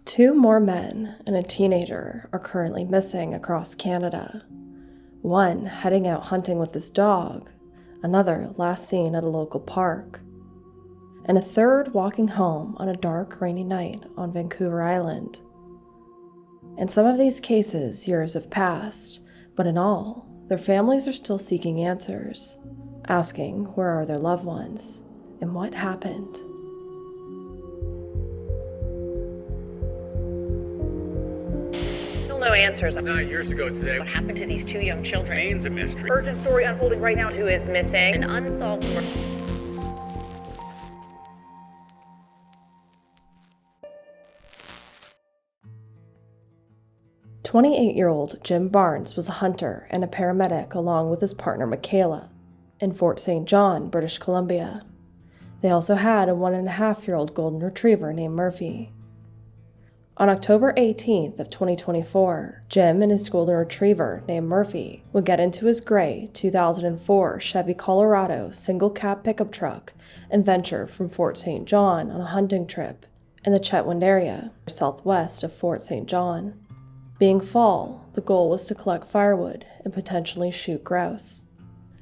Two more men and a teenager are currently missing across Canada. One heading out hunting with his dog, another last seen at a local park, and a third walking home on a dark, rainy night on Vancouver Island. In some of these cases, years have passed, but in all, their families are still seeking answers, asking where are their loved ones and what happened. No answers. 9 years ago today. What happened to these two young children? Remains a mystery. Urgent story unfolding right now. Who is missing? An unsolved murder. "28-year-old Jim Barnes was a hunter and a paramedic along with his partner Michaela in Fort St. John, British Columbia. They also had a 1.5-year-old golden retriever named Murphy. On October 18th of 2024, Jim and his golden retriever named Murphy would get into his gray 2004 Chevy Colorado single-cab pickup truck and venture from Fort St. John on a hunting trip in the Chetwynd area, southwest of Fort St. John. Being fall, the goal was to collect firewood and potentially shoot grouse.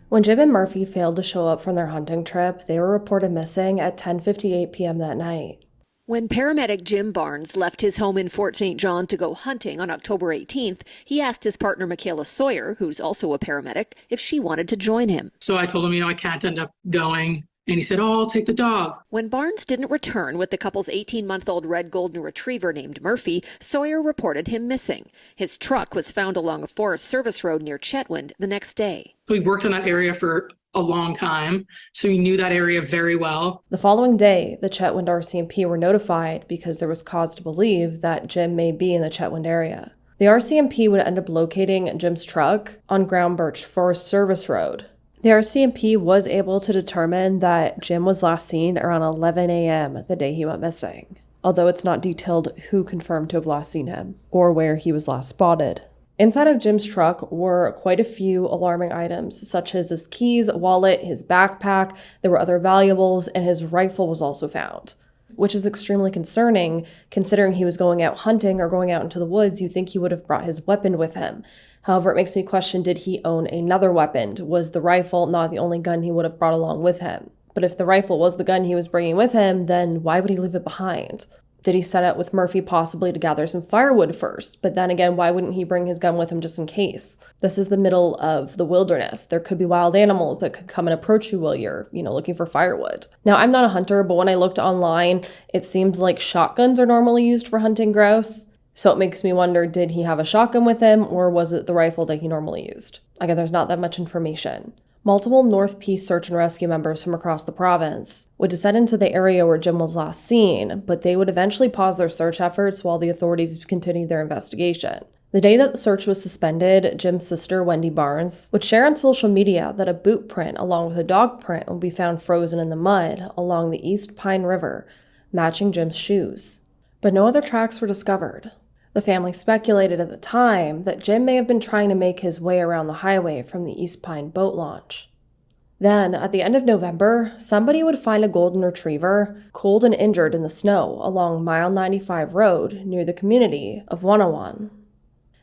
When Jim and Murphy failed to show up from their hunting trip, they were reported missing at 10:58 p.m. that night. When paramedic Jim Barnes left his home in Fort St. John to go hunting on October 18th, he asked his partner Michaela Sawyer, who's also a paramedic, if she wanted to join him. So I told him, I can't end up going. And he said, I'll take the dog. When Barnes didn't return with the couple's 18-month-old red golden retriever named Murphy, Sawyer reported him missing. His truck was found along a Forest Service road near Chetwynd the next day. We worked in that area for a long time, so he knew that area very well. The following day, the Chetwynd RCMP were notified because there was cause to believe that Jim may be in the Chetwynd area. The RCMP would end up locating Jim's truck on Ground Birch Forest Service Road. The RCMP was able to determine that Jim was last seen around 11 a.m. the day he went missing, although it's not detailed who confirmed to have last seen him or where he was last spotted. Inside of Jim's truck were quite a few alarming items, such as his keys, wallet, his backpack. There were other valuables, and his rifle was also found, which is extremely concerning considering he was going out hunting or going out into the woods. You think he would have brought his weapon with him. However, it makes me question, did he own another weapon? Was the rifle not the only gun he would have brought along with him? But if the rifle was the gun he was bringing with him, then why would he leave it behind? Did he set out with Murphy possibly to gather some firewood first? But then again, why wouldn't he bring his gun with him just in case? This is the middle of the wilderness. There could be wild animals that could come and approach you while you're, looking for firewood. Now, I'm not a hunter, but when I looked online, it seems like shotguns are normally used for hunting grouse. So it makes me wonder, did he have a shotgun with him, or was it the rifle that he normally used? Again, there's not that much information. Multiple North Peace search and rescue members from across the province would descend into the area where Jim was last seen, but they would eventually pause their search efforts while the authorities continued their investigation. The day that the search was suspended, Jim's sister, Wendy Barnes, would share on social media that a boot print along with a dog print would be found frozen in the mud along the East Pine River, matching Jim's shoes. But no other tracks were discovered. The family speculated at the time that Jim may have been trying to make his way around the highway from the East Pine boat launch. Then, at the end of November, somebody would find a golden retriever cold and injured in the snow along Mile 95 Road near the community of Wanawan.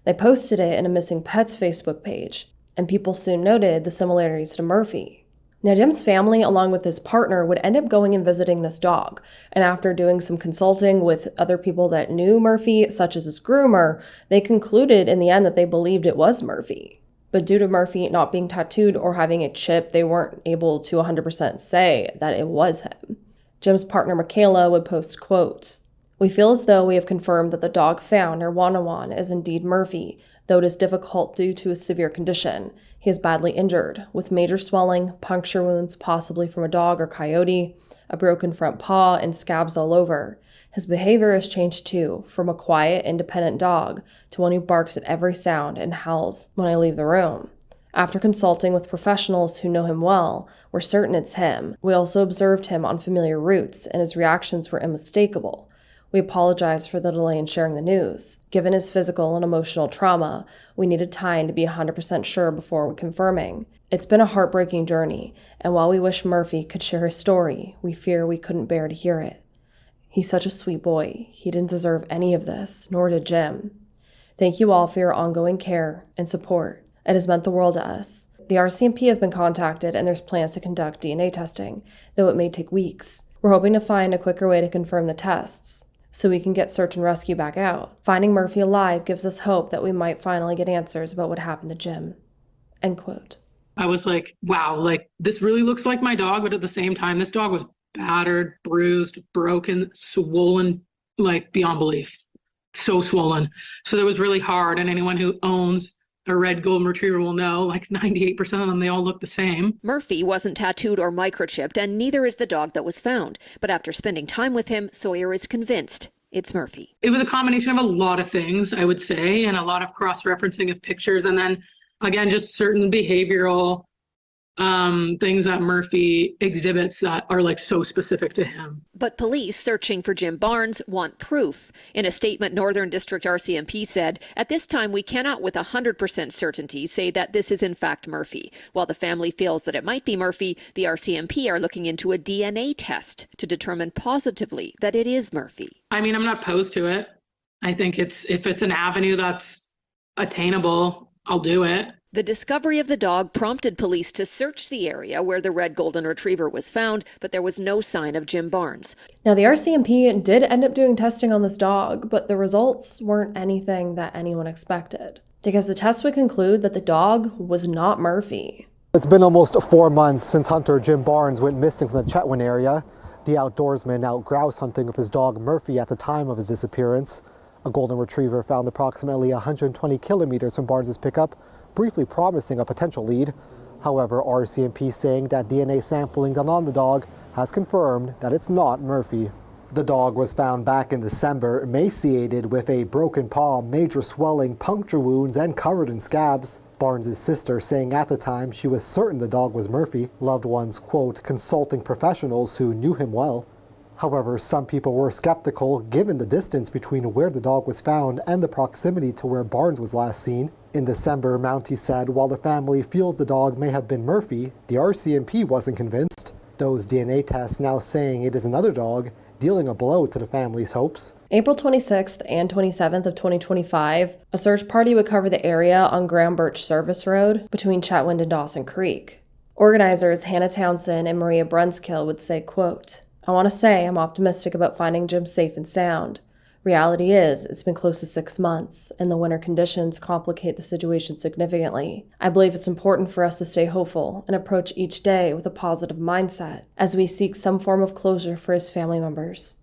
They posted it in a Missing Pets Facebook page, and people soon noted the similarities to Murphy. Now, Jim's family, along with his partner, would end up going and visiting this dog, and after doing some consulting with other people that knew Murphy, such as his groomer, they concluded in the end that they believed it was Murphy. But due to Murphy not being tattooed or having a chip, they weren't able to 100% say that it was him. Jim's partner, Michaela, would post, quote, "We feel as though we have confirmed that the dog found near Wanawan is indeed Murphy, though it is difficult due to his severe condition. He is badly injured, with major swelling, puncture wounds, possibly from a dog or coyote, a broken front paw, and scabs all over. His behavior has changed too, from a quiet, independent dog to one who barks at every sound and howls when I leave the room. After consulting with professionals who know him well, we're certain it's him. We also observed him on familiar routes, and his reactions were unmistakable. We apologize for the delay in sharing the news. Given his physical and emotional trauma, we needed time to be 100% sure before confirming. It's been a heartbreaking journey, and while we wish Murphy could share his story, we fear we couldn't bear to hear it. He's such a sweet boy. He didn't deserve any of this, nor did Jim. Thank you all for your ongoing care and support. It has meant the world to us. The RCMP has been contacted and there's plans to conduct DNA testing, though it may take weeks. We're hoping to find a quicker way to confirm the tests, so we can get search and rescue back out. Finding Murphy alive gives us hope that we might finally get answers about what happened to Jim." End quote. I was like, wow, like this really looks like my dog, but at the same time, this dog was battered, bruised, broken, swollen, like beyond belief. So swollen. So that was really hard. And anyone who owns a red golden retriever will know, like 98% of them, they all look the same. Murphy wasn't tattooed or microchipped, and neither is the dog that was found. But after spending time with him, Sawyer is convinced it's Murphy. It was a combination of a lot of things, I would say, and a lot of cross-referencing of pictures. And then again, just certain behavioral things that Murphy exhibits that are like so specific to him. But police searching for Jim Barnes want proof. In a statement, Northern District RCMP said, "At this time, we cannot with 100% certainty say that this is in fact Murphy. While the family feels that it might be Murphy, the RCMP are looking into a DNA test to determine positively that it is Murphy." I mean, I'm not opposed to it. I think if it's an avenue that's attainable, I'll do it. The discovery of the dog prompted police to search the area where the red golden retriever was found, but there was no sign of Jim Barnes. Now, the RCMP did end up doing testing on this dog, but the results weren't anything that anyone expected, because the tests would conclude that the dog was not Murphy. It's been almost 4 months since hunter Jim Barnes went missing from the Chetwynd area. The outdoorsman out grouse hunting with his dog Murphy at the time of his disappearance. A golden retriever found approximately 120 kilometers from Barnes' pickup, briefly promising a potential lead. However, RCMP saying that DNA sampling done on the dog has confirmed that it's not Murphy. The dog was found back in December, emaciated with a broken paw, major swelling, puncture wounds, and covered in scabs. Barnes' sister saying at the time she was certain the dog was Murphy, loved ones, quote, consulting professionals who knew him well. However, some people were skeptical given the distance between where the dog was found and the proximity to where Barnes was last seen. In December, Mountie said while the family feels the dog may have been Murphy, the RCMP wasn't convinced. Those DNA tests now saying it is another dog, dealing a blow to the family's hopes. April 26th and 27th of 2025, a search party would cover the area on Ground Birch Service Road between Chetwynd and Dawson Creek. Organizers Hannah Townsend and Maria Brunskill would say, quote, "I want to say I'm optimistic about finding Jim safe and sound. Reality is, it's been close to 6 months, and the winter conditions complicate the situation significantly. I believe it's important for us to stay hopeful and approach each day with a positive mindset as we seek some form of closure for his family members."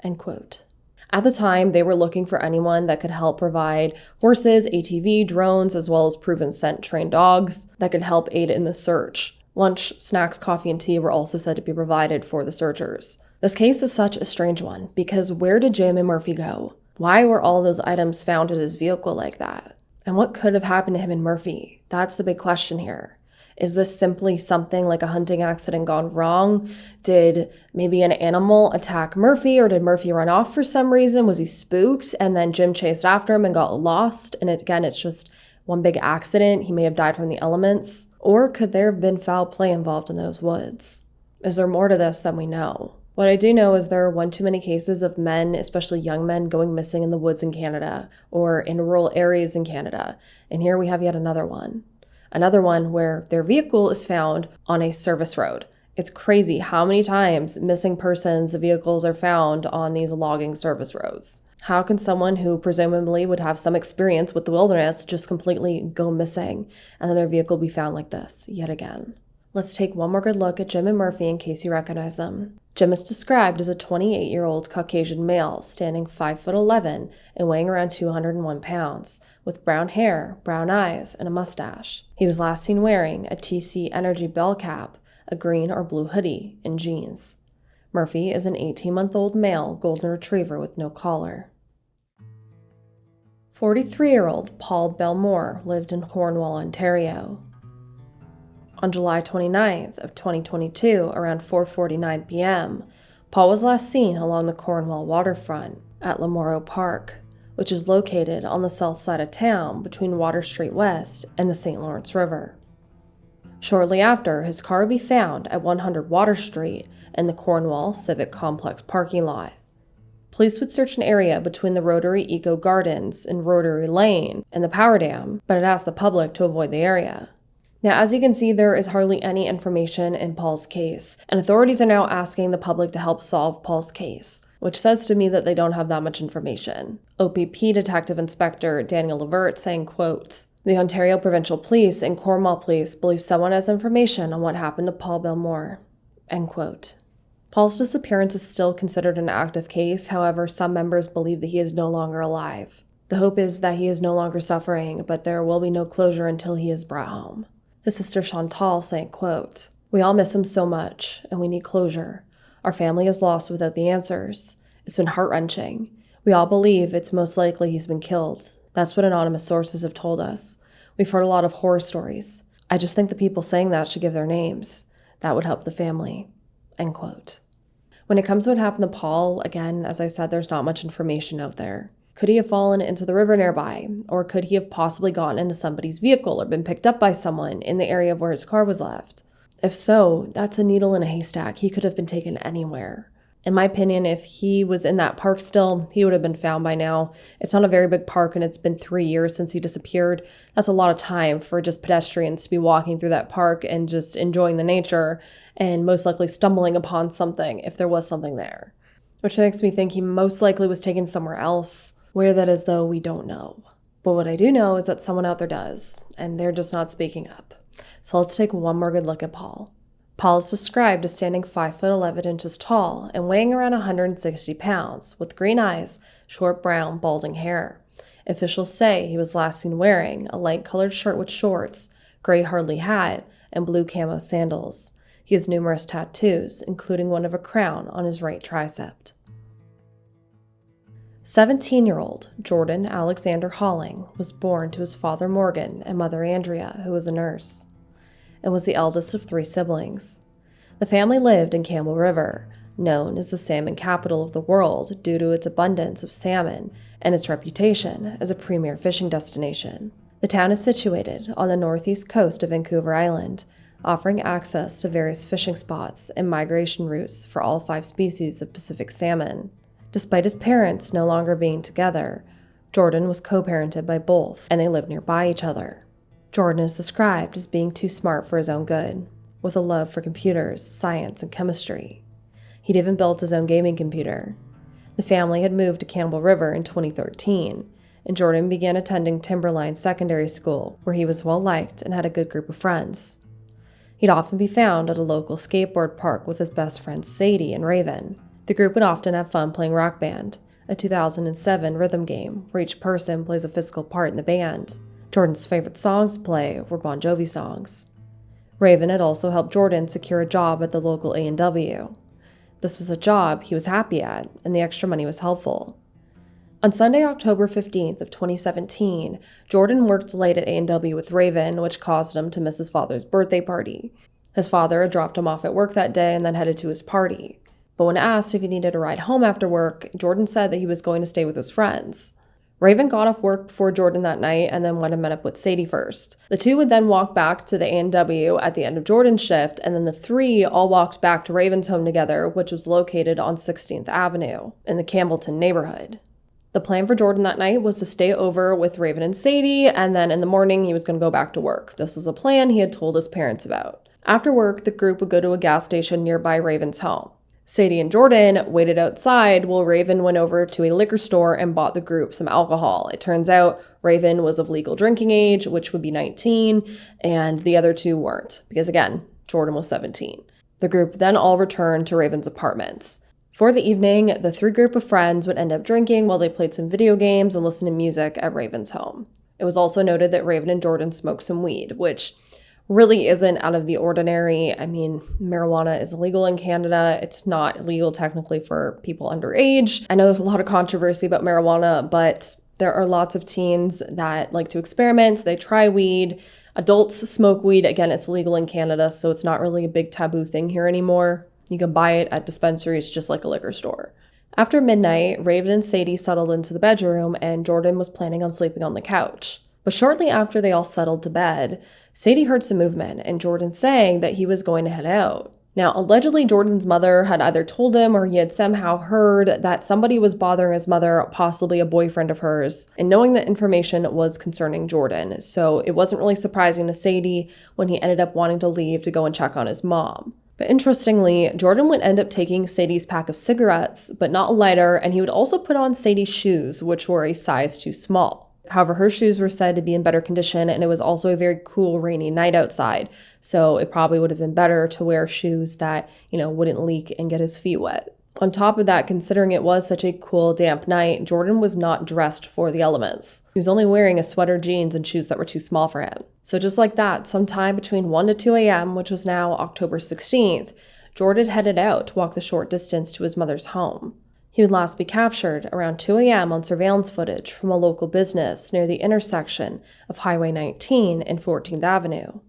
End quote. At the time, they were looking for anyone that could help provide horses, ATV, drones, as well as proven scent trained dogs that could help aid in the search. Lunch, snacks, coffee, and tea were also said to be provided for the searchers. This case is such a strange one, because where did Jim and Murphy go? Why were all those items found in his vehicle like that? And what could have happened to him and Murphy? That's the big question here. Is this simply something like a hunting accident gone wrong? Did maybe an animal attack Murphy, or did Murphy run off for some reason? Was he spooked and then Jim chased after him and got lost? And it's just one big accident. He may have died from the elements. Or could there have been foul play involved in those woods? Is there more to this than we know? What I do know is there are one too many cases of men, especially young men, going missing in the woods in Canada or in rural areas in Canada. And here we have yet another one. Another one where their vehicle is found on a service road. It's crazy how many times missing persons' vehicles are found on these logging service roads. How can someone who presumably would have some experience with the wilderness just completely go missing and then their vehicle be found like this yet again? Let's take one more good look at Jim and Murphy in case you recognize them. Jim is described as a 28-year-old Caucasian male, standing 5'11" and weighing around 201 pounds, with brown hair, brown eyes, and a mustache. He was last seen wearing a TC Energy bell cap, a green or blue hoodie, and jeans. Murphy is an 18-month-old male golden retriever with no collar. 43-year-old Paul Bellemore lived in Cornwall, Ontario. On July 29th of 2022, around 4:49 p.m., Paul was last seen along the Cornwall waterfront at Lamoro Park, which is located on the south side of town between Water Street West and the St. Lawrence River. Shortly after, his car would be found at 100 Water Street in the Cornwall Civic Complex parking lot. Police would search an area between the Rotary Eco Gardens and Rotary Lane and the power dam, but it asked the public to avoid the area. Now, as you can see, there is hardly any information in Paul's case, and authorities are now asking the public to help solve Paul's case, which says to me that they don't have that much information. OPP Detective Inspector Daniel Levert saying, quote, "The Ontario Provincial Police and Cornwall Police believe someone has information on what happened to Paul Bellemore," end quote. Paul's disappearance is still considered an active case, however, some members believe that he is no longer alive. The hope is that he is no longer suffering, but there will be no closure until he is brought home. His sister Chantal saying, quote, "We all miss him so much, and we need closure. Our family is lost without the answers. It's been heart-wrenching. We all believe it's most likely he's been killed. That's what anonymous sources have told us. We've heard a lot of horror stories. I just think the people saying that should give their names. That would help the family," end quote. When it comes to what happened to Paul, again, as I said, there's not much information out there. Could he have fallen into the river nearby? Or could he have possibly gotten into somebody's vehicle or been picked up by someone in the area of where his car was left? If so, that's a needle in a haystack. He could have been taken anywhere. In my opinion, if he was in that park still, he would have been found by now. It's not a very big park, and it's been 3 years since he disappeared. That's a lot of time for just pedestrians to be walking through that park and just enjoying the nature and most likely stumbling upon something if there was something there. Which makes me think he most likely was taken somewhere else. Where that is, though, we don't know. But what I do know is that someone out there does, and they're just not speaking up. So let's take one more good look at Paul. Paul is described as standing 5'11" tall and weighing around 160 pounds, with green eyes, short brown, balding hair. Officials say he was last seen wearing a light-colored shirt with shorts, gray Harley hat, and blue camo sandals. He has numerous tattoos, including one of a crown on his right tricep. 17-year-old Jordan Alexander Holling was born to his father Morgan and mother Andrea, who was a nurse, and was the eldest of 3 siblings. The family lived in Campbell River, known as the salmon capital of the world due to its abundance of salmon and its reputation as a premier fishing destination. The town is situated on the northeast coast of Vancouver Island, offering access to various fishing spots and migration routes for all 5 species of Pacific salmon. Despite his parents no longer being together, Jordan was co-parented by both, and they lived nearby each other. Jordan is described as being too smart for his own good, with a love for computers, science, and chemistry. He'd even built his own gaming computer. The family had moved to Campbell River in 2013, and Jordan began attending Timberline Secondary School, where he was well-liked and had a good group of friends. He'd often be found at a local skateboard park with his best friends Sadie and Raven. The group would often have fun playing Rock Band, a 2007 rhythm game where each person plays a physical part in the band. Jordan's favorite songs to play were Bon Jovi songs. Raven had also helped Jordan secure a job at the local A&W. This was a job he was happy at, and the extra money was helpful. On Sunday, October 15th of 2017, Jordan worked late at A&W with Raven, which caused him to miss his father's birthday party. His father had dropped him off at work that day and then headed to his party. But when asked if he needed a ride home after work, Jordan said that he was going to stay with his friends. Raven got off work before Jordan that night and then went and met up with Sadie first. The two would then walk back to the A&W at the end of Jordan's shift, and then the 3 all walked back to Raven's home together, which was located on 16th Avenue in the Campbellton neighborhood. The plan for Jordan that night was to stay over with Raven and Sadie, and then in the morning he was going to go back to work. This was a plan he had told his parents about. After work, the group would go to a gas station nearby Raven's home. Sadie and Jordan waited outside while Raven went over to a liquor store and bought the group some alcohol. It turns out Raven was of legal drinking age, which would be 19, and the other 2 weren't, because again, Jordan was 17. The group then all returned to Raven's apartments. For the evening, the 3 group of friends would end up drinking while they played some video games and listened to music at Raven's home. It was also noted that Raven and Jordan smoked some weed, which really isn't out of the ordinary. I mean, marijuana is illegal in Canada. It's not illegal technically for people underage. I know there's a lot of controversy about marijuana, but there are lots of teens that like to experiment. They try weed. Adults smoke weed. Again, it's legal in Canada, so it's not really a big taboo thing here anymore. You can buy it at dispensaries just like a liquor store. After midnight, Raven and Sadie settled into the bedroom, and Jordan was planning on sleeping on the couch. But shortly after they all settled to bed, Sadie heard some movement and Jordan saying that he was going to head out. Now, allegedly, Jordan's mother had either told him or he had somehow heard that somebody was bothering his mother, possibly a boyfriend of hers, and knowing that information was concerning Jordan. So it wasn't really surprising to Sadie when he ended up wanting to leave to go and check on his mom. But interestingly, Jordan would end up taking Sadie's pack of cigarettes, but not a lighter, and he would also put on Sadie's shoes, which were a size too small. However, her shoes were said to be in better condition, and it was also a very cool, rainy night outside, so it probably would have been better to wear shoes that, wouldn't leak and get his feet wet. On top of that, considering it was such a cool, damp night, Jordan was not dressed for the elements. He was only wearing a sweater, jeans, and shoes that were too small for him. So just like that, sometime between 1 to 2 a.m., which was now October 16th, Jordan headed out to walk the short distance to his mother's home. He would last be captured around 2 a.m. on surveillance footage from a local business near the intersection of Highway 19 and 14th Avenue.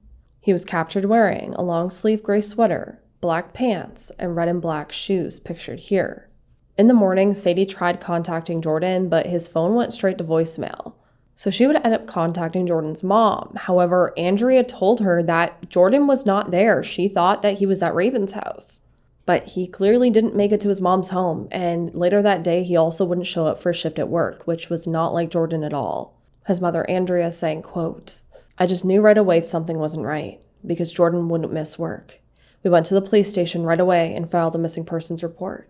He was captured wearing a long-sleeve gray sweater, black pants, and red and black shoes pictured here. In the morning, Sadie tried contacting Jordan, but his phone went straight to voicemail. So she would end up contacting Jordan's mom. However, Andrea told her that Jordan was not there. She thought that he was at Raven's house. But he clearly didn't make it to his mom's home, and later that day he also wouldn't show up for a shift at work, which was not like Jordan at all. His mother Andrea saying, quote, "I just knew right away something wasn't right, because Jordan wouldn't miss work. We went to the police station right away and filed a missing persons report."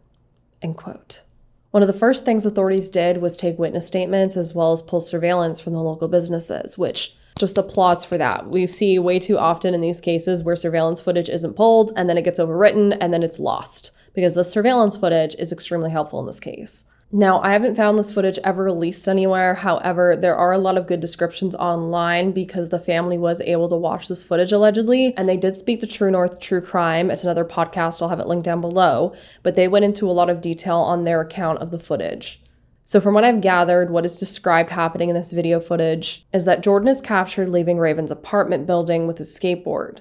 End quote. One of the first things authorities did was take witness statements as well as pull surveillance from the local businesses, which just applause for that. We see way too often in these cases where surveillance footage isn't pulled and then it gets overwritten and then it's lost, because the surveillance footage is extremely helpful in this case. Now, I haven't found this footage ever released anywhere. However, there are a lot of good descriptions online because the family was able to watch this footage allegedly, and they did speak to True North True Crime. It's another podcast. I'll have it linked down below, but they went into a lot of detail on their account of the footage. So from what I've gathered, what is described happening in this video footage is that Jordan is captured leaving Raven's apartment building with his skateboard.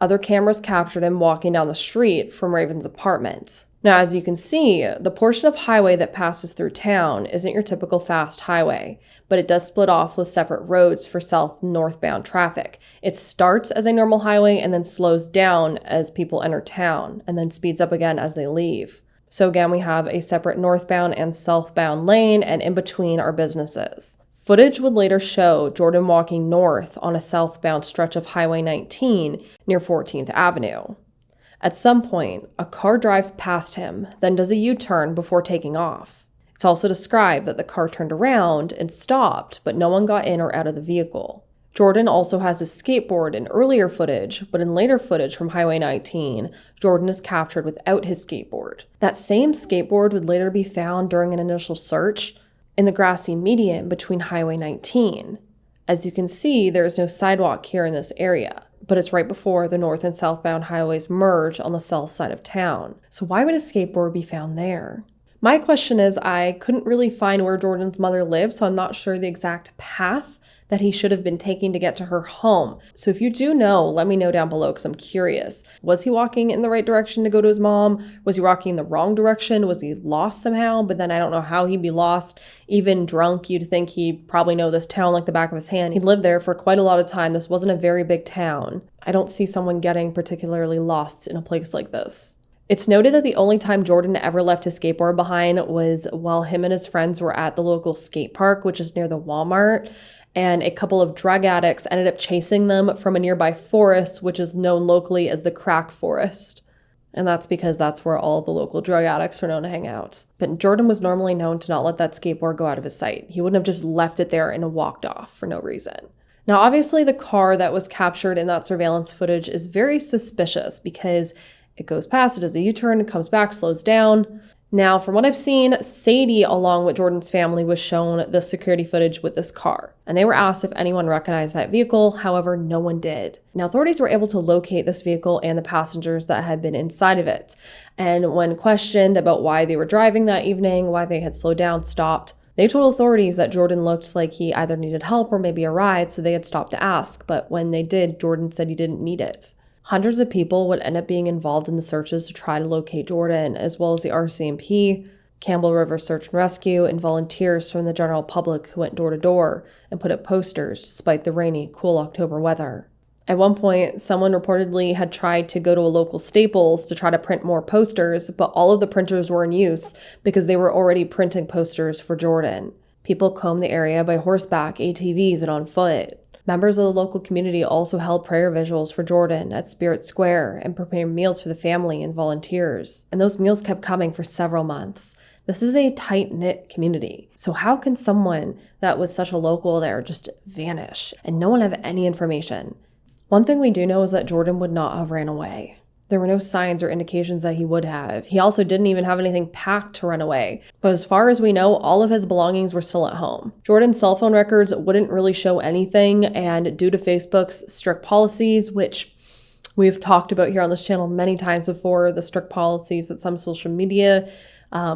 Other cameras captured him walking down the street from Raven's apartment. Now, as you can see, the portion of highway that passes through town isn't your typical fast highway, but it does split off with separate roads for south and northbound traffic. It starts as a normal highway and then slows down as people enter town, and then speeds up again as they leave. So again, we have a separate northbound and southbound lane, and in between are businesses. Footage would later show Jordan walking north on a southbound stretch of Highway 19 near 14th Avenue. At some point, a car drives past him, then does a U-turn before taking off. It's also described that the car turned around and stopped, but no one got in or out of the vehicle. Jordan also has his skateboard in earlier footage, but in later footage from Highway 19, Jordan is captured without his skateboard. That same skateboard would later be found during an initial search in the grassy median between Highway 19. As you can see, there is no sidewalk here in this area, but it's right before the north and southbound highways merge on the south side of town. So why would a skateboard be found there? My question is, I couldn't really find where Jordan's mother lived, so I'm not sure the exact path that he should have been taking to get to her home. So if you do know, let me know down below because I'm curious. Was he walking in the right direction to go to his mom? Was he walking in the wrong direction? Was he lost somehow? But then I don't know how he'd be lost. Even drunk, you'd think he'd probably know this town like the back of his hand. He lived there for quite a lot of time. This wasn't a very big town. I don't see someone getting particularly lost in a place like this. It's noted that the only time Jordan ever left his skateboard behind was while him and his friends were at the local skate park, which is near the Walmart, and a couple of drug addicts ended up chasing them from a nearby forest, which is known locally as the crack forest. And that's because that's where all the local drug addicts are known to hang out. But Jordan was normally known to not let that skateboard go out of his sight. He wouldn't have just left it there and walked off for no reason. Now, obviously, the car that was captured in that surveillance footage is very suspicious because it goes past, it does a U-turn, comes back, slows down. Now, from what I've seen, Sadie, along with Jordan's family, was shown the security footage with this car, and they were asked if anyone recognized that vehicle. However, no one did. Now, authorities were able to locate this vehicle and the passengers that had been inside of it. And when questioned about why they were driving that evening, why they had slowed down, stopped, they told authorities that Jordan looked like he either needed help or maybe a ride, so they had stopped to ask. But when they did, Jordan said he didn't need it. Hundreds of people would end up being involved in the searches to try to locate Jordan, as well as the RCMP, Campbell River Search and Rescue, and volunteers from the general public who went door to door and put up posters despite the rainy, cool October weather. At one point, someone reportedly had tried to go to a local Staples to try to print more posters, but all of the printers were in use because they were already printing posters for Jordan. People combed the area by horseback, ATVs, and on foot. Members of the local community also held prayer vigils for Jordan at Spirit Square and prepared meals for the family and volunteers. And those meals kept coming for several months. This is a tight-knit community. So how can someone that was such a local there just vanish and no one have any information? One thing we do know is that Jordan would not have ran away. There were no signs or indications that he would have. He also didn't even have anything packed to run away. But as far as we know, all of his belongings were still at home. Jordan's cell phone records wouldn't really show anything, and due to Facebook's strict policies, which we've talked about here on this channel many times before, the strict policies that some social media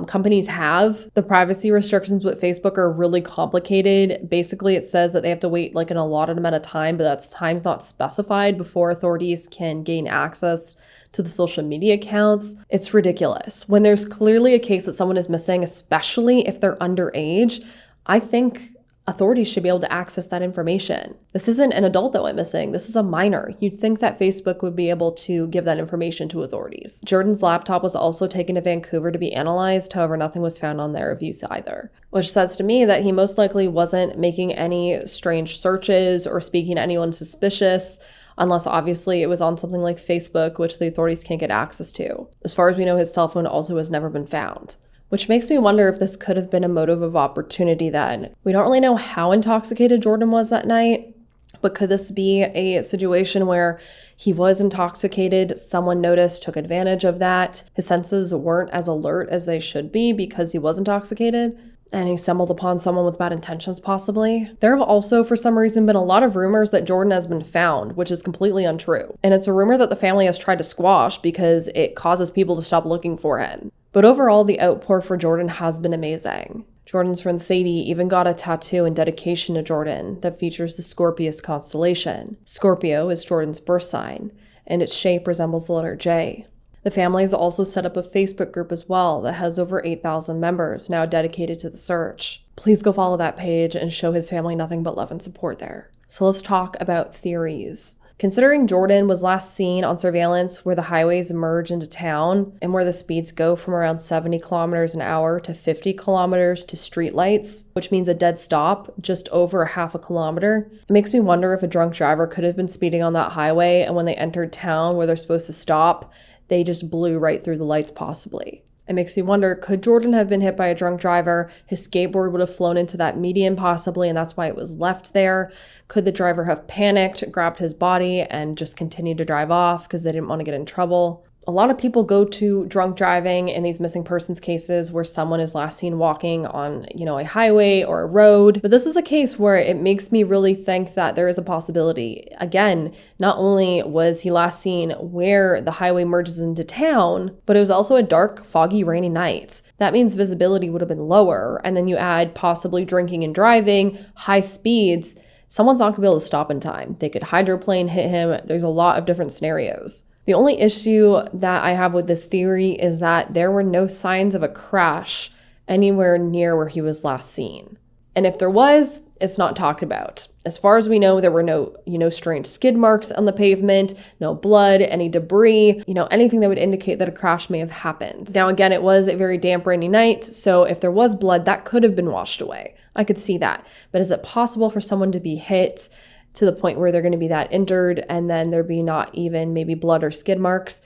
companies have. The privacy restrictions with Facebook are really complicated. Basically, it says that they have to wait like an allotted amount of time, but that's time's not specified before authorities can gain access to the social media accounts. It's ridiculous. When there's clearly a case that someone is missing, especially if they're underage, I think authorities should be able to access that information. This isn't an adult that went missing. This is a minor. You'd think that Facebook would be able to give that information to authorities. Jordan's laptop was also taken to Vancouver to be analyzed. However, nothing was found on there of use either, which says to me that he most likely wasn't making any strange searches or speaking to anyone suspicious, unless obviously it was on something like Facebook, which the authorities can't get access to. As far as we know, his cell phone also has never been found. Which makes me wonder if this could have been a motive of opportunity then. We don't really know how intoxicated Jordan was that night, but could this be a situation where he was intoxicated, someone noticed, took advantage of that, his senses weren't as alert as they should be because he was intoxicated, and he stumbled upon someone with bad intentions possibly? There have also, for some reason, been a lot of rumors that Jordan has been found, which is completely untrue. And it's a rumor that the family has tried to squash because it causes people to stop looking for him. But overall, the outpour for Jordan has been amazing. Jordan's friend Sadie even got a tattoo in dedication to Jordan that features the Scorpius constellation. Scorpio is Jordan's birth sign, and its shape resembles the letter J. The family has also set up a Facebook group as well that has over 8,000 members now dedicated to the search. Please go follow that page and show his family nothing but love and support there. So let's talk about theories. Considering Jordan was last seen on surveillance where the highways merge into town and where the speeds go from around 70 kilometers an hour to 50 kilometers to streetlights, which means a dead stop just over a half a kilometer, it makes me wonder if a drunk driver could have been speeding on that highway and when they entered town where they're supposed to stop, they just blew right through the lights possibly. It makes me wonder, could Jordan have been hit by a drunk driver? His skateboard would have flown into that median possibly, and that's why it was left there. Could the driver have panicked, grabbed his body, and just continued to drive off because they didn't want to get in trouble? A lot of people go to drunk driving in these missing persons cases where someone is last seen walking on, a highway or a road. But this is a case where it makes me really think that there is a possibility. Again, not only was he last seen where the highway merges into town, but it was also a dark, foggy, rainy night. That means visibility would have been lower. And then you add possibly drinking and driving, high speeds. Someone's not gonna be able to stop in time. They could hydroplane hit him. There's a lot of different scenarios. The only issue that I have with this theory is that there were no signs of a crash anywhere near where he was last seen. And if there was, it's not talked about. As far as we know, there were no, strange skid marks on the pavement, no blood, any debris, anything that would indicate that a crash may have happened. Now, again, it was a very damp, rainy night, so if there was blood, that could have been washed away. I could see that. But is it possible for someone to be hit to the point where they're going to be that injured and then there be not even maybe blood or skid marks?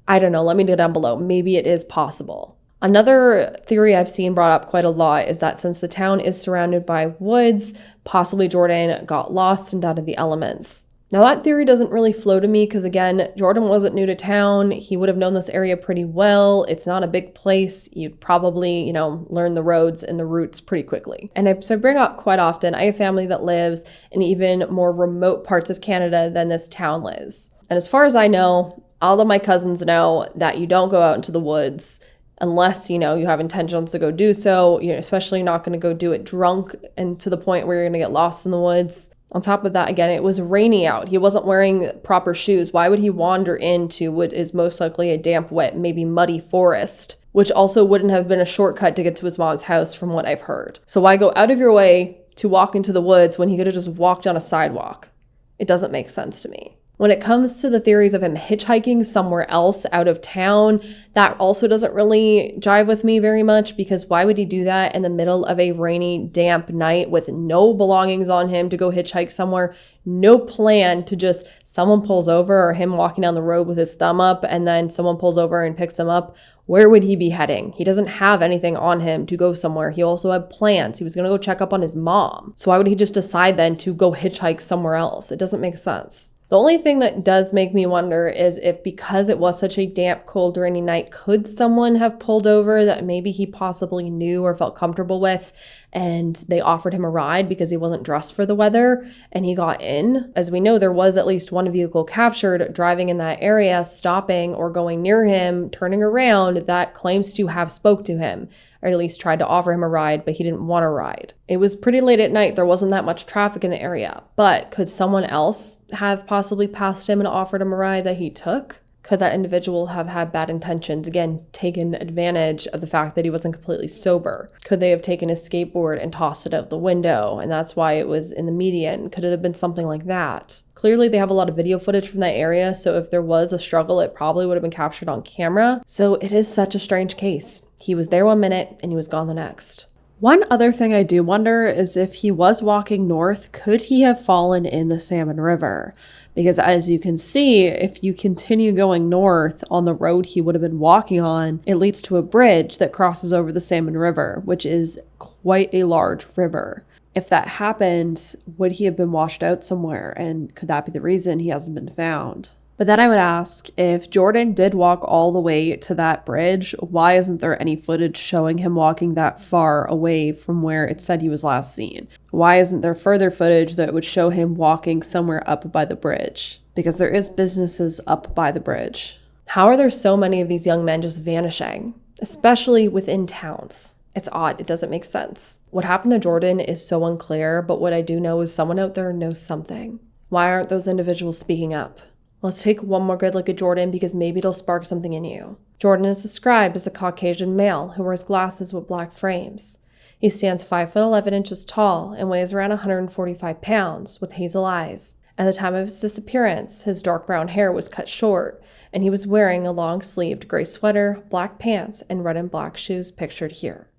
I don't know. Let me know down below. Maybe it is possible. Another theory I've seen brought up quite a lot is that since the town is surrounded by woods, possibly Jordan got lost and out of the elements. Now that theory doesn't really flow to me because again, Jordan wasn't new to town. He would have known this area pretty well. It's not a big place. You'd probably, learn the roads and the routes pretty quickly. And I bring up quite often, I have family that lives in even more remote parts of Canada than this town lives. And as far as I know, all of my cousins know that you don't go out into the woods unless, you have intentions to go do so. You're especially not going to go do it drunk and to the point where you're going to get lost in the woods. On top of that, again, it was rainy out. He wasn't wearing proper shoes. Why would he wander into what is most likely a damp, wet, maybe muddy forest, which also wouldn't have been a shortcut to get to his mom's house from what I've heard? So why go out of your way to walk into the woods when he could have just walked on a sidewalk? It doesn't make sense to me. When it comes to the theories of him hitchhiking somewhere else out of town, that also doesn't really jive with me very much, because why would he do that in the middle of a rainy, damp night with no belongings on him to go hitchhike somewhere? No plan to just someone pulls over, or him walking down the road with his thumb up and then someone pulls over and picks him up. Where would he be heading? He doesn't have anything on him to go somewhere. He also had plans. He was going to go check up on his mom. So why would he just decide then to go hitchhike somewhere else? It doesn't make sense. The only thing that does make me wonder is if, because it was such a damp, cold, rainy night, could someone have pulled over that maybe he possibly knew or felt comfortable with, and they offered him a ride because he wasn't dressed for the weather and he got in? As we know, there was at least one vehicle captured driving in that area, stopping or going near him, turning around, that claims to have spoke to him, or at least tried to offer him a ride, but he didn't want a ride. It was pretty late at night. There wasn't that much traffic in the area, but could someone else have possibly passed him and offered him a ride that he took? Could that individual have had bad intentions? Again, taken advantage of the fact that he wasn't completely sober. Could they have taken his skateboard and tossed it out the window, and that's why it was in the median? Could it have been something like that? Clearly, they have a lot of video footage from that area, so if there was a struggle, it probably would have been captured on camera. So it is such a strange case. He was there one minute and he was gone the next. One other thing I do wonder is if he was walking north, could he have fallen in the Salmon River? Because as you can see, if you continue going north on the road he would have been walking on, it leads to a bridge that crosses over the Salmon River, which is quite a large river. If that happened, would he have been washed out somewhere? And could that be the reason he hasn't been found? But then I would ask, if Jordan did walk all the way to that bridge, why isn't there any footage showing him walking that far away from where it said he was last seen? Why isn't there further footage that would show him walking somewhere up by the bridge? Because there is businesses up by the bridge. How are there so many of these young men just vanishing, especially within towns? It's odd. It doesn't make sense. What happened to Jordan is so unclear, but what I do know is someone out there knows something. Why aren't those individuals speaking up? Let's take one more good look at Jordan, because maybe it'll spark something in you. Jordan is described as a Caucasian male who wears glasses with black frames. He stands 5'11" tall and weighs around 145 pounds with hazel eyes. At the time of his disappearance, his dark brown hair was cut short, and he was wearing a long-sleeved gray sweater, black pants, and red and black shoes pictured here.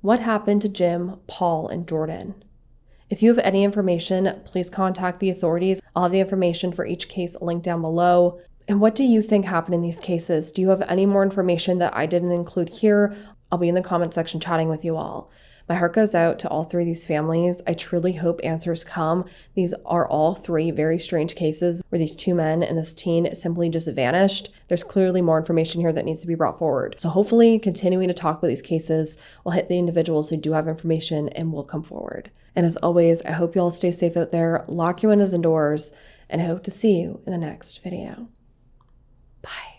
What happened to Jim, Paul, and Jordan? If you have any information, please contact the authorities. I'll have the information for each case linked down below. And what do you think happened in these cases? Do you have any more information that I didn't include here? I'll be in the comment section chatting with you all. My heart goes out to all three of these families. I truly hope answers come. These are all three very strange cases where these two men and this teen simply just vanished. There's clearly more information here that needs to be brought forward. So hopefully continuing to talk about these cases will hit the individuals who do have information and will come forward. And as always, I hope you all stay safe out there, lock your windows and doors, and I hope to see you in the next video. Bye.